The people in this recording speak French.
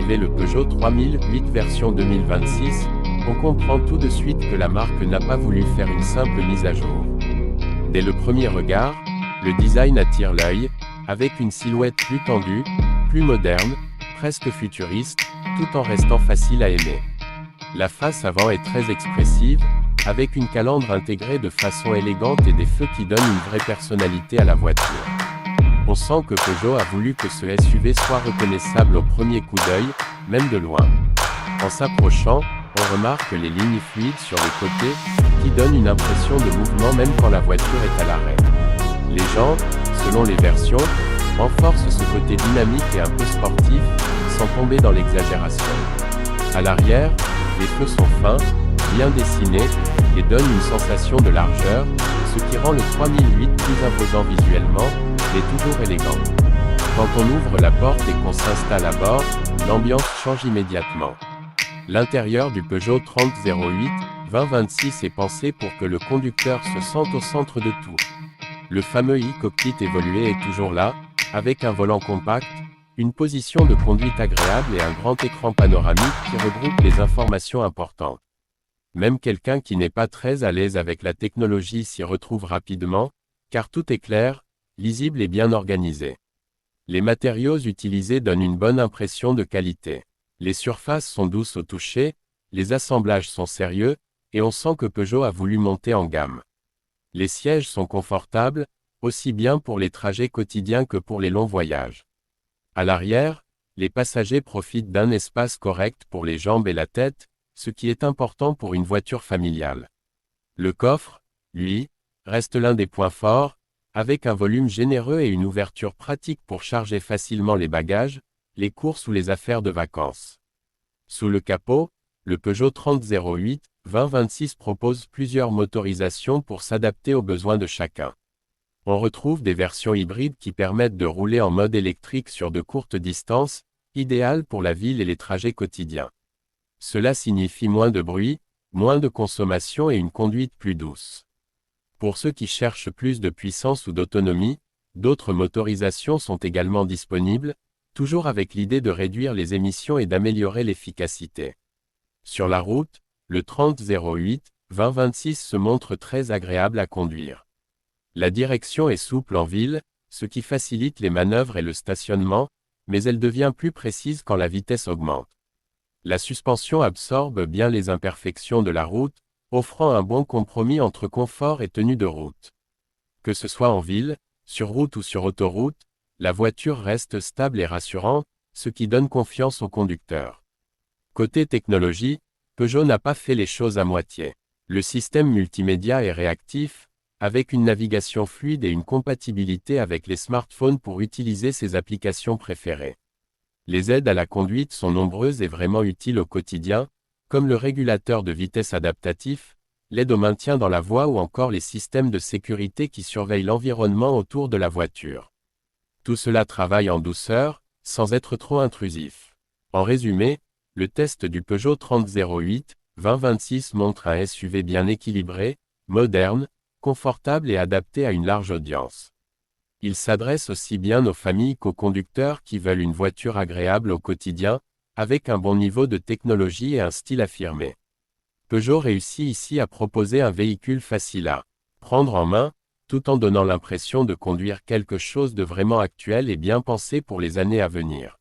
SUV le Peugeot 3008 version 2026, on comprend tout de suite que la marque n'a pas voulu faire une simple mise à jour. Dès le premier regard, le design attire l'œil, avec une silhouette plus tendue, plus moderne, presque futuriste, tout en restant facile à aimer. La face avant est très expressive, avec une calandre intégrée de façon élégante et des feux qui donnent une vraie personnalité à la voiture. On sent que Peugeot a voulu que ce SUV soit reconnaissable au premier coup d'œil, même de loin. En s'approchant, on remarque les lignes fluides sur les côtés, qui donnent une impression de mouvement même quand la voiture est à l'arrêt. Les jantes, selon les versions, renforcent ce côté dynamique et un peu sportif, sans tomber dans l'exagération. À l'arrière, les feux sont fins, bien dessinés, et donnent une sensation de largeur, ce qui rend le 3008 plus imposant visuellement, mais toujours élégant. Quand on ouvre la porte et qu'on s'installe à bord, l'ambiance change immédiatement. L'intérieur du Peugeot 3008 2026 est pensé pour que le conducteur se sente au centre de tout. Le fameux e-cockpit évolué est toujours là, avec un volant compact, une position de conduite agréable et un grand écran panoramique qui regroupe les informations importantes. Même quelqu'un qui n'est pas très à l'aise avec la technologie s'y retrouve rapidement, car tout est clair, lisible et bien organisé. Les matériaux utilisés donnent une bonne impression de qualité. Les surfaces sont douces au toucher, les assemblages sont sérieux, et on sent que Peugeot a voulu monter en gamme. Les sièges sont confortables, aussi bien pour les trajets quotidiens que pour les longs voyages. À l'arrière, les passagers profitent d'un espace correct pour les jambes et la tête, ce qui est important pour une voiture familiale. Le coffre, lui, reste l'un des points forts, avec un volume généreux et une ouverture pratique pour charger facilement les bagages, les courses ou les affaires de vacances. Sous le capot, le Peugeot 3008 2026 propose plusieurs motorisations pour s'adapter aux besoins de chacun. On retrouve des versions hybrides qui permettent de rouler en mode électrique sur de courtes distances, idéales pour la ville et les trajets quotidiens. Cela signifie moins de bruit, moins de consommation et une conduite plus douce. Pour ceux qui cherchent plus de puissance ou d'autonomie, d'autres motorisations sont également disponibles, toujours avec l'idée de réduire les émissions et d'améliorer l'efficacité. Sur la route, le 3008 2026 se montre très agréable à conduire. La direction est souple en ville, ce qui facilite les manœuvres et le stationnement, mais elle devient plus précise quand la vitesse augmente. La suspension absorbe bien les imperfections de la route, offrant un bon compromis entre confort et tenue de route. Que ce soit en ville, sur route ou sur autoroute, la voiture reste stable et rassurante, ce qui donne confiance au conducteur. Côté technologie, Peugeot n'a pas fait les choses à moitié. Le système multimédia est réactif, avec une navigation fluide et une compatibilité avec les smartphones pour utiliser ses applications préférées. Les aides à la conduite sont nombreuses et vraiment utiles au quotidien, comme le régulateur de vitesse adaptatif, l'aide au maintien dans la voie ou encore les systèmes de sécurité qui surveillent l'environnement autour de la voiture. Tout cela travaille en douceur, sans être trop intrusif. En résumé, le test du Peugeot 3008 2026 montre un SUV bien équilibré, moderne, confortable et adapté à une large audience. Il s'adresse aussi bien aux familles qu'aux conducteurs qui veulent une voiture agréable au quotidien, avec un bon niveau de technologie et un style affirmé. Peugeot réussit ici à proposer un véhicule facile à prendre en main, tout en donnant l'impression de conduire quelque chose de vraiment actuel et bien pensé pour les années à venir.